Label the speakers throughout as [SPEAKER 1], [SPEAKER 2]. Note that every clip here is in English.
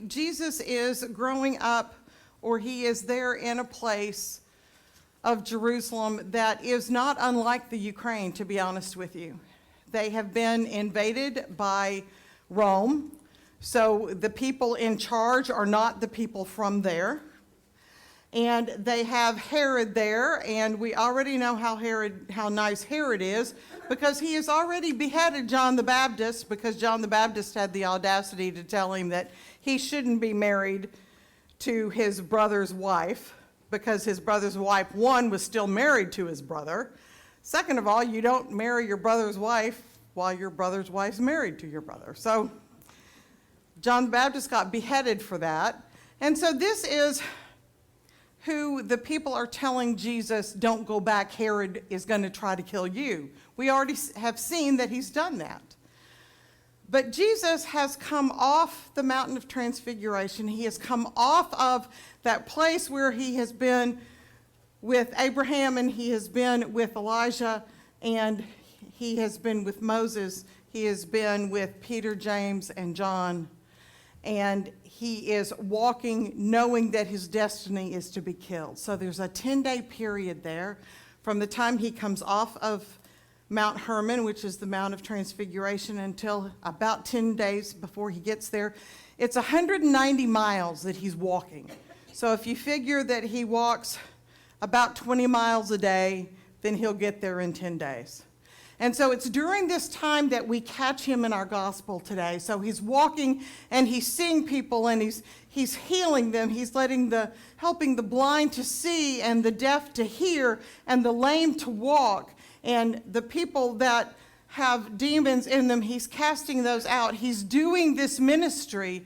[SPEAKER 1] Jesus is growing up, or he is there in a place of Jerusalem that is not unlike the Ukraine, to be honest with you. They have been invaded by Rome, so the people in charge are not the people from there. And they have Herod there, and we already know how nice Herod is, because he has already beheaded John the Baptist, because John the Baptist had the audacity to tell him that he shouldn't be married to his brother's wife, because his brother's wife, one, was still married to his brother. Second of all, you don't marry your brother's wife while your brother's wife's married to your brother. So John the Baptist got beheaded for that. And so this is who the people are telling Jesus, don't go back, Herod is going to try to kill you. We already have seen that he's done that. But Jesus has come off the mountain of transfiguration. He has come off of that place where he has been with Abraham, and he has been with Elijah, and he has been with Moses. He has been with Peter, James, and John. And he is walking knowing that his destiny is to be killed. So there's a 10-day period there from the time he comes off of Mount Hermon, which is the Mount of Transfiguration, until about 10 days before he gets there. It's 190 miles that he's walking. So if you figure that he walks about 20 miles a day, then he'll get there in 10 days. And so it's during this time that we catch him in our gospel today. So he's walking and he's seeing people, and he's healing them. He's helping the blind to see, and the deaf to hear, and the lame to walk. And the people that have demons in them, he's casting those out. He's doing this ministry.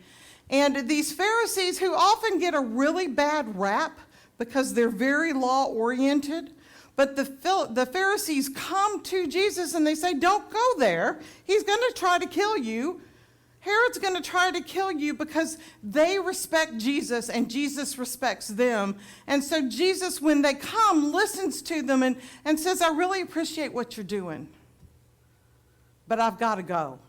[SPEAKER 1] And these Pharisees, who often get a really bad rap because they're very law-oriented, but the Pharisees come to Jesus and they say, don't go there. He's going to try to kill you. Herod's going to try to kill you, because they respect Jesus and Jesus respects them. And so Jesus, when they come, listens to them and says, I really appreciate what you're doing, but I've got to go.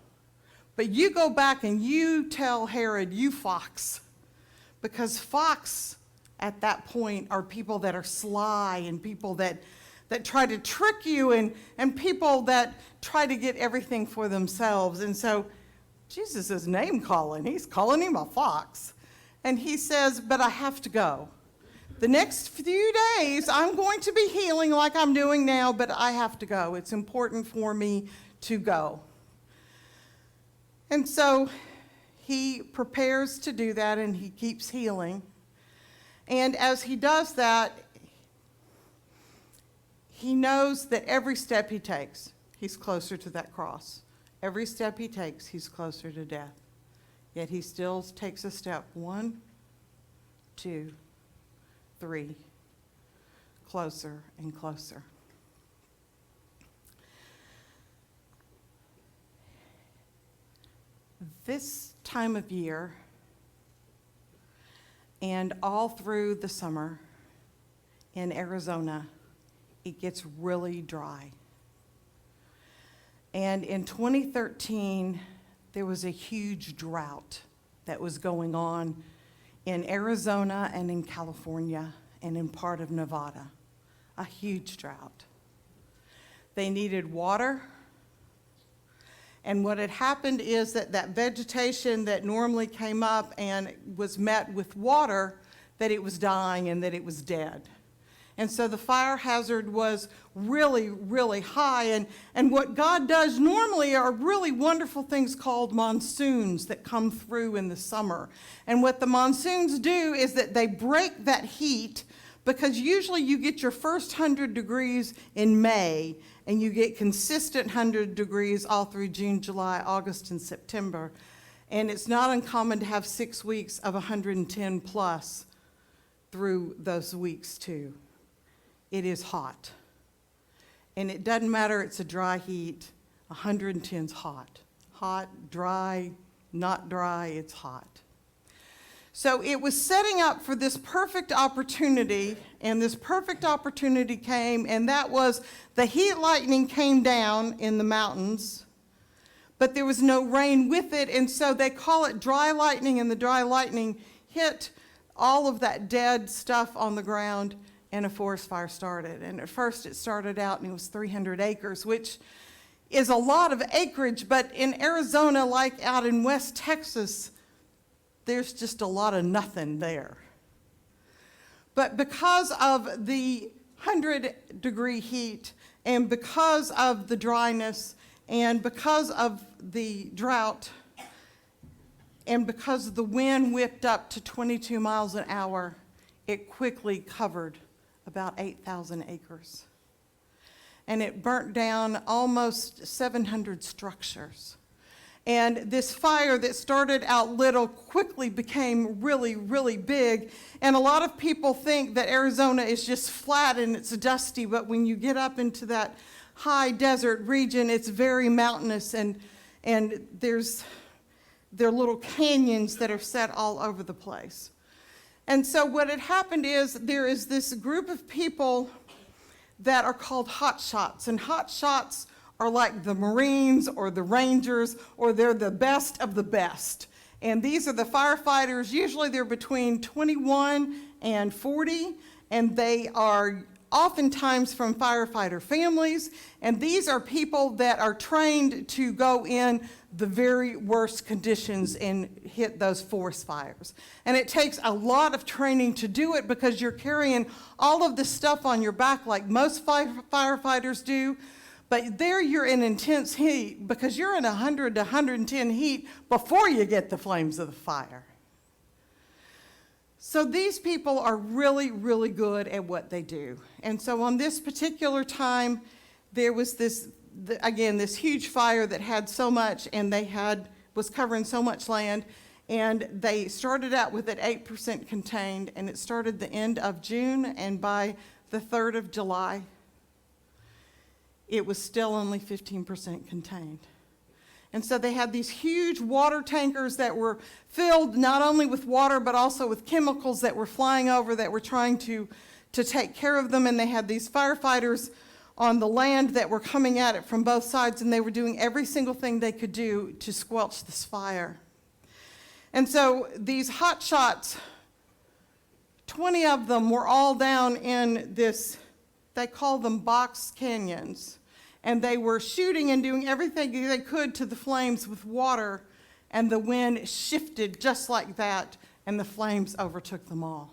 [SPEAKER 1] But you go back and you tell Herod, you fox, because fox at that point are people that are sly, and people that try to trick you, and people that try to get everything for themselves. And so Jesus is name calling. He's calling him a fox. And he says, but I have to go. The next few days, I'm going to be healing like I'm doing now, but I have to go. It's important for me to go. And so he prepares to do that, and he keeps healing. And as he does that, he knows that every step he takes, he's closer to that cross. Every step he takes, he's closer to death. Yet he still takes a step. 1, 2, 3, closer and closer. This time of year, and all through the summer in Arizona, it gets really dry. And in 2013, there was a huge drought that was going on in Arizona and in California and in part of Nevada. A huge drought. They needed water. And what had happened is that vegetation that normally came up and was met with water, that it was dying and that it was dead. And so the fire hazard was really, really high. And what God does normally are really wonderful things called monsoons that come through in the summer. And what the monsoons do is that they break that heat, because usually you get your first 100 degrees in May, and you get consistent 100 degrees all through June, July, August, and September. And it's not uncommon to have 6 weeks of 110 plus through those weeks too. It is hot. And it doesn't matter, it's a dry heat. 110's hot. Hot, dry, not dry, it's hot. So it was setting up for this perfect opportunity, and this perfect opportunity came, and that was the heat lightning came down in the mountains, but there was no rain with it, and so they call it dry lightning, and the dry lightning hit all of that dead stuff on the ground, and a forest fire started. And at first it started out and it was 300 acres, which is a lot of acreage, but in Arizona, like out in West Texas, there's just a lot of nothing there. But because of the 100-degree heat, and because of the dryness, and because of the drought, and because the wind whipped up to 22 miles an hour, it quickly covered about 8,000 acres. And it burnt down almost 700 structures. And this fire that started out little quickly became really, really big. And a lot of people think that Arizona is just flat and it's dusty, but when you get up into that high desert region, it's very mountainous, and there are little canyons that are set all over the place. And so what had happened is there is this group of people that are called hot shots, and hot shots are like the Marines or the Rangers, or they're the best of the best. And these are the firefighters. Usually they're between 21 and 40, and they are oftentimes from firefighter families, and these are people that are trained to go in the very worst conditions and hit those forest fires. And it takes a lot of training to do it, because you're carrying all of this stuff on your back like most firefighters do, but there you're in intense heat, because you're in 100 to 110 heat before you get the flames of the fire. So these people are really, really good at what they do. And so on this particular time, there was this huge fire that had so much, and was covering so much land, and they started out with it 8% contained, and it started the end of June, and by the 3rd of July, it was still only 15% contained. And so they had these huge water tankers that were filled not only with water, but also with chemicals that were flying over, that were trying to take care of them. And they had these firefighters on the land that were coming at it from both sides, and they were doing every single thing they could do to squelch this fire. And so these hot shots, 20 of them were all down in this, they call them box canyons. And they were shooting and doing everything they could to the flames with water, and the wind shifted just like that, and the flames overtook them all.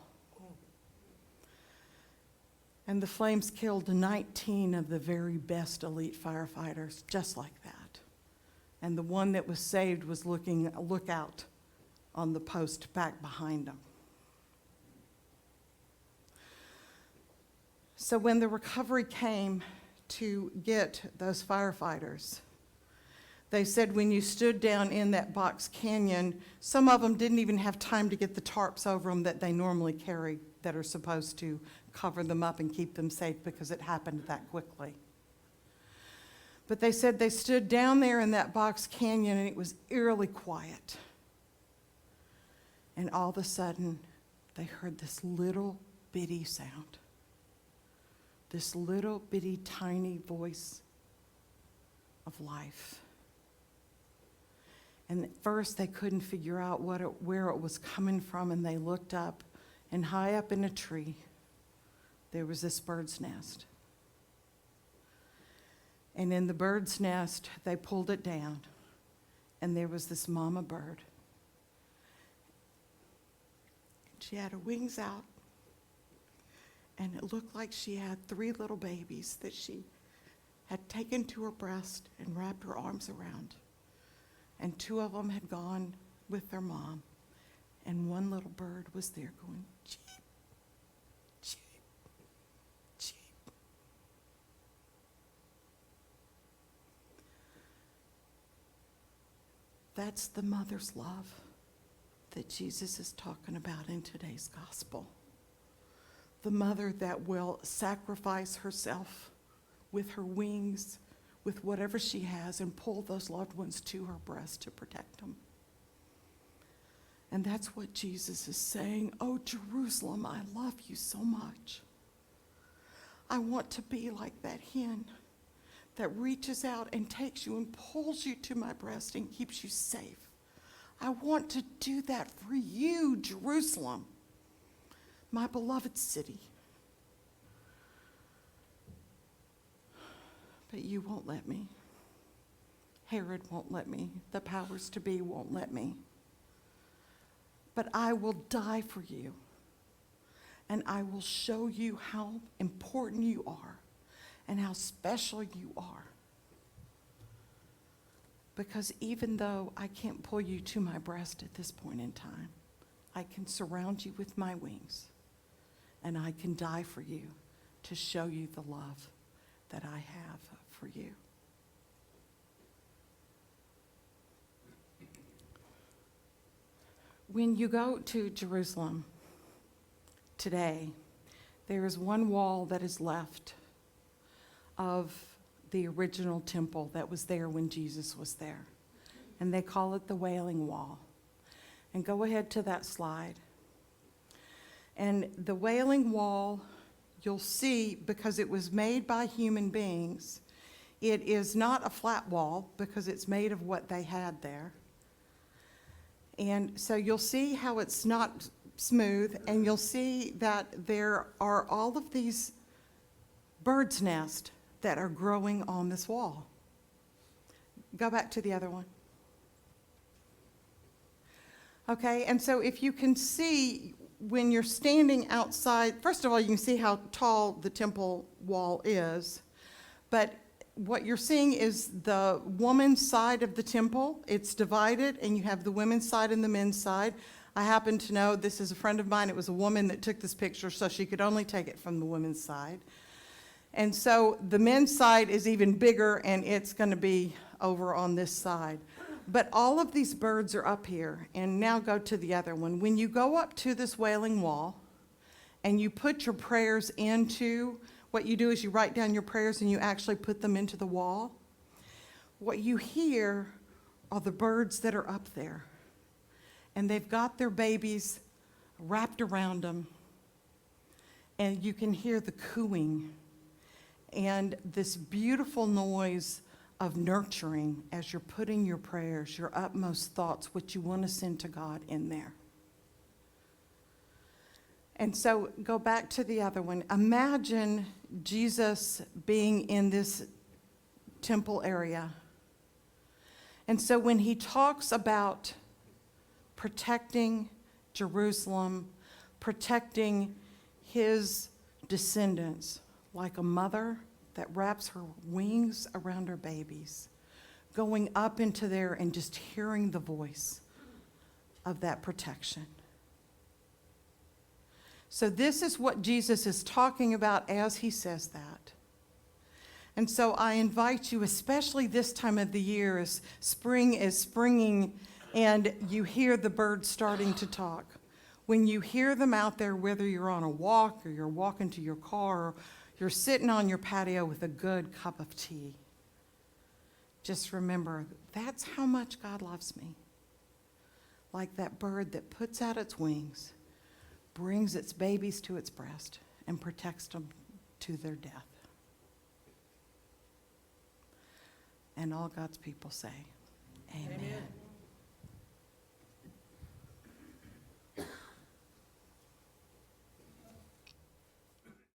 [SPEAKER 1] And the flames killed 19 of the very best elite firefighters, just like that. And the one that was saved was looking a lookout on the post back behind them. So when the recovery came to get those firefighters, they said when you stood down in that box canyon, some of them didn't even have time to get the tarps over them that they normally carry, that are supposed to cover them up and keep them safe, because it happened that quickly. But they said they stood down there in that box canyon, and it was eerily quiet. And all of a sudden, they heard this little bitty sound. This little bitty tiny voice of life. And at first they couldn't figure out where it was coming from, and they looked up, and high up in a tree there was this bird's nest. And in the bird's nest they pulled it down, and there was this mama bird. She had her wings out, and it looked like she had 3 little babies that she had taken to her breast and wrapped her arms around. And 2 of them had gone with their mom, and one little bird was there going, cheep, cheep, cheep. That's the mother's love that Jesus is talking about in today's gospel. The mother that will sacrifice herself with her wings, with whatever she has, and pull those loved ones to her breast to protect them. And that's what Jesus is saying. Oh, Jerusalem, I love you so much. I want to be like that hen that reaches out and takes you and pulls you to my breast and keeps you safe. I want to do that for you, Jerusalem, my beloved city. But you won't let me. Herod won't let me. The powers to be won't let me. But I will die for you. And I will show you how important you are and how special you are. Because even though I can't pull you to my breast at this point in time, I can surround you with my wings, and I can die for you to show you the love that I have for you. When you go to Jerusalem today, there is one wall that is left of the original temple that was there when Jesus was there. And they call it the Wailing Wall. And go ahead to that slide. And the Wailing Wall, you'll see, because it was made by human beings, it is not a flat wall because it's made of what they had there. And so you'll see how it's not smooth, and you'll see that there are all of these birds' nests that are growing on this wall. Go back to the other one. Okay, and so if you can see when you're standing outside, first of all, you can see how tall the temple wall is, but what you're seeing is the woman's side of the temple. It's divided, and you have the women's side and the men's side. I happen to know, this is a friend of mine, it was a woman that took this picture, so she could only take it from the women's side. And so the men's side is even bigger, and it's going to be over on this side. But all of these birds are up here, and now go to the other one. When you go up to this Wailing Wall and you put your prayers into, what you do is you write down your prayers and you actually put them into the wall. What you hear are the birds that are up there, and they've got their babies wrapped around them, and you can hear the cooing and this beautiful noise of nurturing as you're putting your prayers, your utmost thoughts, what you want to send to God in there. And so go back to the other one. Imagine Jesus being in this temple area. And so when he talks about protecting Jerusalem, protecting his descendants, like a mother that wraps her wings around her babies, going up into there and just hearing the voice of that protection. So this is what Jesus is talking about as he says that. And so I invite you, especially this time of the year, as spring is springing and you hear the birds starting to talk. When you hear them out there, whether you're on a walk or you're walking to your car, or you're sitting on your patio with a good cup of tea, just remember, that's how much God loves me. Like that bird that puts out its wings, brings its babies to its breast, and protects them to their death. And all God's people say, amen.